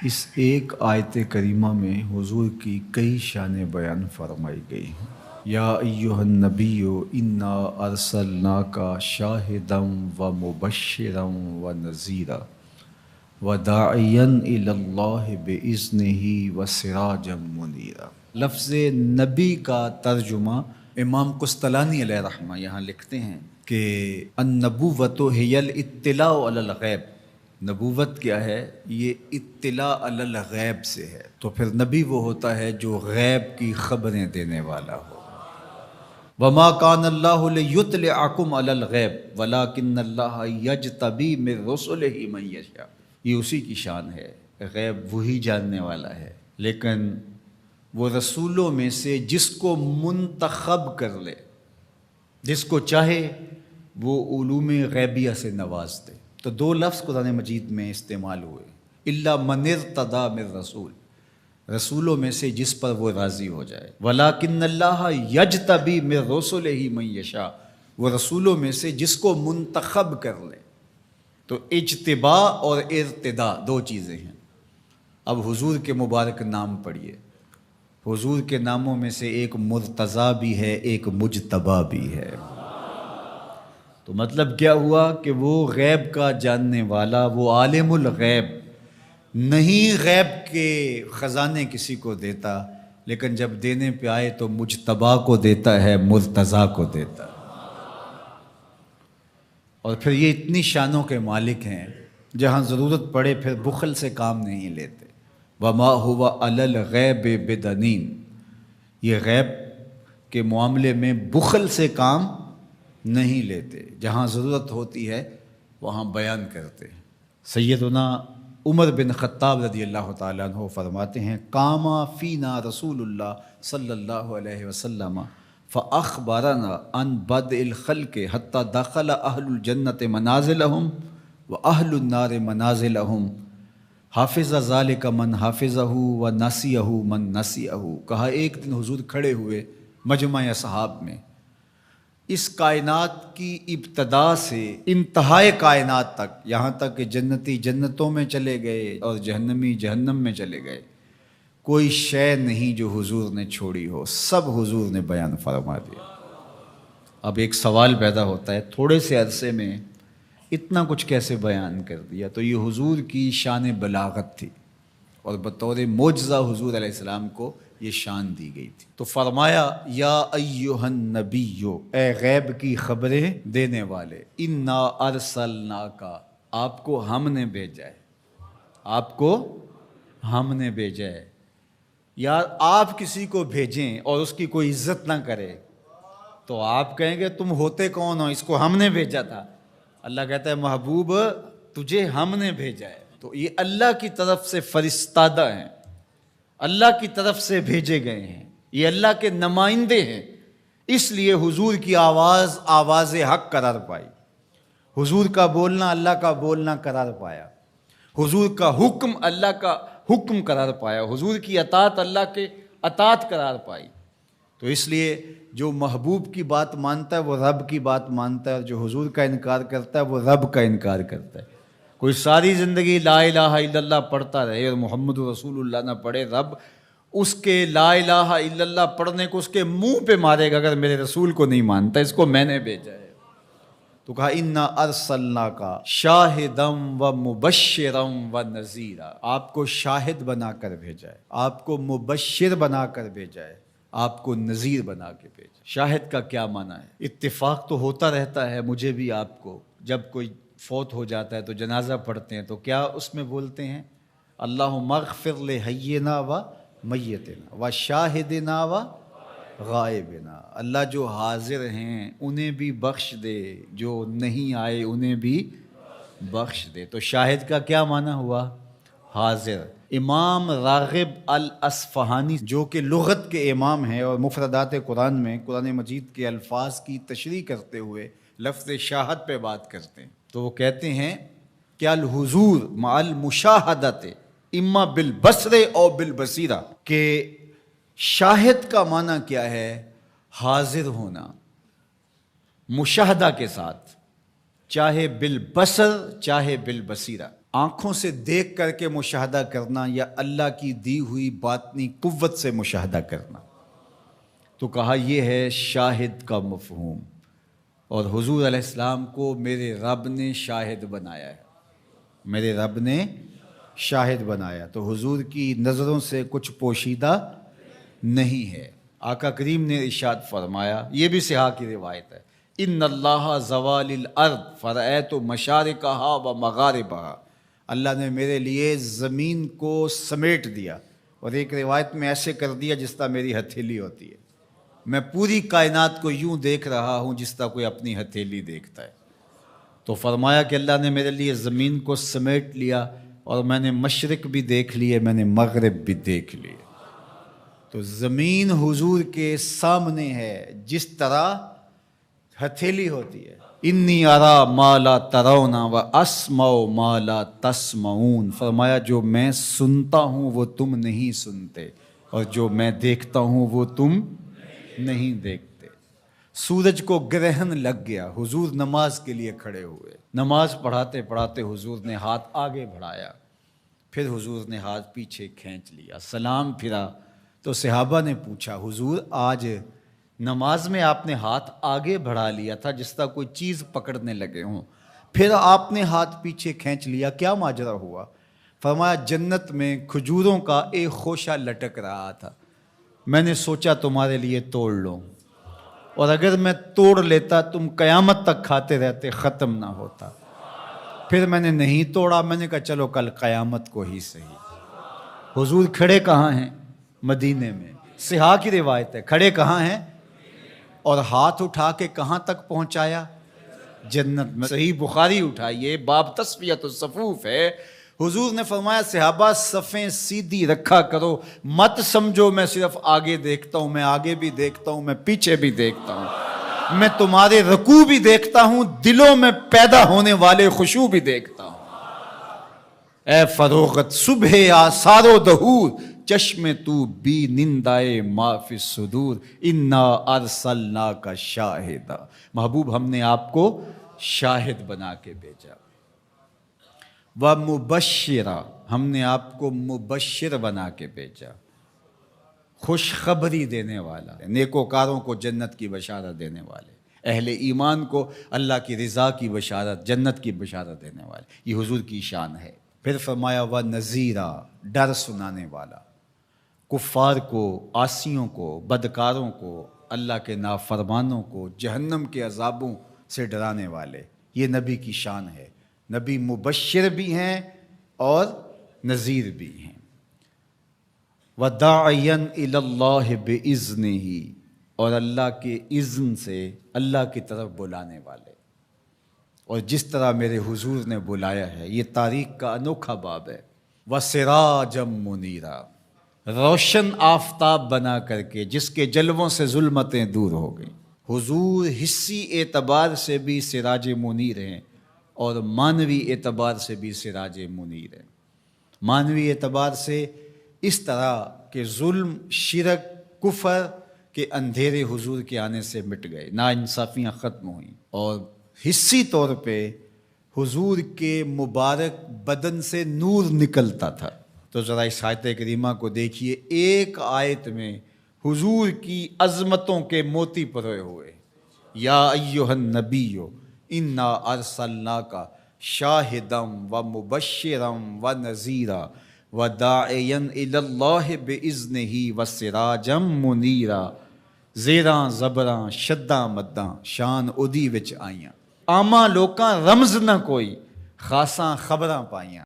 اس ایک آیت کریمہ میں حضور کی کئی شانیں بیان فرمائی گئی ہیں۔ یا ایہا النبی انا ارسلناک شاہدا و مبشرا و نذیرا وداعیا الی اللہ باذنہ و سراجا منیرا۔ لفظ نبی کا ترجمہ امام قسطلانی علیہ رحمہ یہاں لکھتے ہیں کہ النبوۃ ہی الاطلاع علی الغیب۔ نبوت کیا ہے؟ یہ اطلاع علی الغیب سے ہے۔ تو پھر نبی وہ ہوتا ہے جو غیب کی خبریں دینے والا ہو۔ وما کان اللہ لیطلعکم علی الغیب ولکن اللہ یجتبی من رسلہ من یشاء۔ یہ اسی کی شان ہے، غیب وہی جاننے والا ہے، لیکن وہ رسولوں میں سے جس کو منتخب کر لے، جس کو چاہے وہ علوم غیبیہ سے نواز دے۔ تو دو لفظ قرآن مجید میں استعمال ہوئے، الا من ارتضی من رسول، رسولوں میں سے جس پر وہ راضی ہو جائے، ولیکن اللہ یجتبی من رسلہ من یشاء، وہ رسولوں میں سے جس کو منتخب کر لے۔ تو اجتباء اور ارتداء دو چیزیں ہیں۔ اب حضور کے مبارک نام پڑھیے، حضور کے ناموں میں سے ایک مرتضیٰ بھی ہے، ایک مجتبیٰ بھی ہے۔ تو مطلب کیا ہوا کہ وہ غیب کا جاننے والا، وہ عالم الغیب نہیں، غیب کے خزانے کسی کو دیتا، لیکن جب دینے پہ آئے تو مجتبیٰ کو دیتا ہے، مرتضیٰ کو دیتا ہے۔ اور پھر یہ اتنی شانوں کے مالک ہیں، جہاں ضرورت پڑے پھر بخل سے کام نہیں لیتے۔ وما هو علی الغیب بدنین، یہ غیب کے معاملے میں بخل سے کام نہیں لیتے، جہاں ضرورت ہوتی ہے وہاں بیان کرتے ہیں۔ سیدنا عمر بن خطاب رضی اللہ تعالیٰ عنہ فرماتے ہیں، قام فینا رسول اللہ صلی اللہ علیہ وسلم فاخبرنا عن بدء الخلق حتی دخل اہل الجنت منازلہم واہل النار منازلہم، حافظ ذالک من حافظہ و نسیہ من نسیہ۔ کہا ایک دن حضور کھڑے ہوئے مجمع اصحاب میں، اس کائنات کی ابتدا سے انتہائے کائنات تک، یہاں تک کہ جنتی جنتوں میں چلے گئے اور جہنمی جہنم میں چلے گئے، کوئی شے نہیں جو حضور نے چھوڑی ہو، سب حضور نے بیان فرما دیا۔ اب ایک سوال پیدا ہوتا ہے، تھوڑے سے عرصے میں اتنا کچھ کیسے بیان کر دیا؟ تو یہ حضور کی شان بلاغت تھی، اور بطور معجزہ حضور علیہ السلام کو یہ شان دی گئی تھی۔ تو فرمایا، یا ایہا النبی، اے غیب کی خبریں دینے والے، انا ارسلناک، آپ کو ہم نے بھیجا ہے، آپ کو ہم نے بھیجا ہے۔ یا آپ کسی کو بھیجیں اور اس کی کوئی عزت نہ کرے تو آپ کہیں گے تم ہوتے کون ہو، اس کو ہم نے بھیجا تھا۔ اللہ کہتا ہے محبوب تجھے ہم نے بھیجا ہے۔ تو یہ اللہ کی طرف سے فرستادہ ہیں، اللہ کی طرف سے بھیجے گئے ہیں، یہ اللہ کے نمائندے ہیں، اس لیے حضور کی آواز آواز حق قرار پائی، حضور کا بولنا اللہ کا بولنا قرار پایا، حضور کا حکم اللہ کا حکم قرار پایا، حضور کی اطاعت اللہ کے اطاعت قرار پائی۔ تو اس لیے جو محبوب کی بات مانتا ہے وہ رب کی بات مانتا ہے، اور جو حضور کا انکار کرتا ہے وہ رب کا انکار کرتا ہے۔ کوئی ساری زندگی لا الہ الا اللہ پڑھتا رہے اور محمد رسول اللہ نہ پڑھے، رب اس کے لا الہ الا اللہ پڑھنے کو اس کے منہ پہ مارے گا اگر میرے رسول کو نہیں مانتا، اس کو میں نے بھیجا ہے۔ تو کہا انا ارسلناک شاہدا و مبشرا و نذیرا، آپ کو شاہد بنا کر بھیجا ہے، آپ کو مبشر بنا کر بھیجا ہے، آپ کو نذیر بنا کے بھیجا۔ شاہد کا کیا معنی ہے؟ اتفاق تو ہوتا رہتا ہے مجھے بھی آپ کو، جب کوئی فوت ہو جاتا ہے تو جنازہ پڑھتے ہیں تو کیا اس میں بولتے ہیں اللہم اغفر لحینا و میتنا و شاہدنا و غائبنا، اللہ جو حاضر ہیں انہیں بھی بخش دے، جو نہیں آئے انہیں بھی بخش دے۔ تو شاہد کا کیا معنی ہوا؟ حاضر۔ امام راغب الاصفہانی جو کہ لغت کے امام ہیں اور مفردات قرآن میں قرآن مجید کے الفاظ کی تشریح کرتے ہوئے لفظ شاہد پہ بات کرتے ہیں، تو وہ کہتے ہیں کہ الحضور مع المشاہدت اما بالبصر او بالبصیرہ، کہ شاہد کا معنی کیا ہے؟ حاضر ہونا مشاہدہ کے ساتھ، چاہے بالبصر چاہے بالبصیرہ۔ آنکھوں سے دیکھ کر کے مشاہدہ کرنا یا اللہ کی دی ہوئی باطنی قوت سے مشاہدہ کرنا؟ تو کہا یہ ہے شاہد کا مفہوم، اور حضور علیہ السلام کو میرے رب نے شاہد بنایا ہے، میرے رب نے شاہد بنایا، تو حضور کی نظروں سے کچھ پوشیدہ نہیں ہے۔ آقا کریم نے ارشاد فرمایا، یہ بھی صحاح کی روایت ہے، ان اللہ زوال الارض فرأیت مشارقہا و مغاربہا، اللہ نے میرے لیے زمین کو سمیٹ دیا، اور ایک روایت میں ایسے کر دیا جس طرح میری ہتھیلی ہوتی ہے، میں پوری کائنات کو یوں دیکھ رہا ہوں جس طرح کوئی اپنی ہتھیلی دیکھتا ہے۔ تو فرمایا کہ اللہ نے میرے لیے زمین کو سمیٹ لیا، اور میں نے مشرق بھی دیکھ لیے، میں نے مغرب بھی دیکھ لیے۔ تو زمین حضور کے سامنے ہے جس طرح ہتھیلی ہوتی ہے۔ انی ارا ما لا ترون و اسمع ما لا تسمعون، فرمایا جو میں سنتا ہوں وہ تم نہیں سنتے، اور جو میں دیکھتا ہوں وہ تم نہیں دیکھتے۔ سورج کو گرہن لگ گیا، حضور نماز کے لیے کھڑے ہوئے، نماز پڑھاتے پڑھاتے حضور نے ہاتھ آگے بڑھایا، پھر حضور نے ہاتھ پیچھے کھینچ لیا، سلام پھرا تو صحابہ نے پوچھا حضور آج نماز میں آپ نے ہاتھ آگے بڑھا لیا تھا جس طرح کوئی چیز پکڑنے لگے ہوں، پھر آپ نے ہاتھ پیچھے کھینچ لیا، کیا ماجرا ہوا؟ فرمایا جنت میں کھجوروں کا ایک خوشہ لٹک رہا تھا، میں نے سوچا تمہارے لیے توڑ لوں، اور اگر میں توڑ لیتا تم قیامت تک کھاتے رہتے، ختم نہ ہوتا، پھر میں نے نہیں توڑا، میں نے کہا چلو کل قیامت کو ہی صحیح۔ حضور کھڑے کہاں ہیں؟ مدینے میں، صحاح کی روایت ہے، کھڑے کہاں ہیں؟ اور ہاتھ اٹھا کے کہاں تک پہنچایا؟ جنت میں۔ صحیح بخاری اٹھائیے، باب تصفیۃ الصفوف ہے، حضور نے فرمایا صحابہ صفیں سیدھی رکھا کرو، مت سمجھو میں صرف آگے دیکھتا ہوں، میں آگے بھی دیکھتا ہوں، میں پیچھے بھی دیکھتا ہوں، میں تمہارے رکوع بھی دیکھتا ہوں، دلوں میں پیدا ہونے والے خشوع بھی دیکھتا ہوں۔ اے فروغت صبح آثار و دہور، چشم تو بی نندائے ما فی الصدور، انا ارسلناک شاہدا، محبوب ہم نے آپ کو شاہد بنا کے بھیجا، و مبشرا، ہم نے آپ کو مبشر بنا کے بھیجا، خوشخبری دینے والا، نیکوکاروں کو جنت کی بشارت دینے والے، اہل ایمان کو اللہ کی رضا کی بشارت، جنت کی بشارت دینے والے، یہ حضور کی شان ہے۔ پھر فرمایا و نذیرا، ڈر سنانے والا، کفار کو، عاصیوں کو، بدکاروں کو، اللہ کے نافرمانوں کو جہنم کے عذابوں سے ڈرانے والے، یہ نبی کی شان ہے، نبی مبشر بھی ہیں اور نذیر بھی ہیں۔ وَدَاعِيًا إِلَى اللَّهِ بِإِذْنِهِ، اور اللہ کے اذن سے اللہ کی طرف بلانے والے، اور جس طرح میرے حضور نے بلایا ہے، یہ تاریخ کا انوکھا باب ہے۔ وَسِرَاجًا مُنِيرًا، روشن آفتاب بنا کر کے جس کے جلووں سے ظلمتیں دور ہو گئیں۔ حضور حصی اعتبار سے بھی سراج منیر ہیں، اور معنوی اعتبار سے بھی سراج منیر ہیں۔ معنوی اعتبار سے اس طرح کہ ظلم، شرک، کفر کے اندھیرے حضور کے آنے سے مٹ گئے، ناانصافیاں ختم ہوئیں، اور حصی طور پہ حضور کے مبارک بدن سے نور نکلتا تھا۔ تو ذرا اس آیت کریمہ کو دیکھیے، ایک آیت میں حضور کی عظمتوں کے موتی پروئے ہوئے۔ یا ایھا النبی انا ارسلناک شاہدا و مبشرا و نذیرا وداعیا الی اللہ باذنہ وسراجا منیرا، زیراں زبراں شداں مداں شان اودی وچ آئیاں، عاماں لوکاں رمز نہ کوئی، خاصاں خبراں پائیاں۔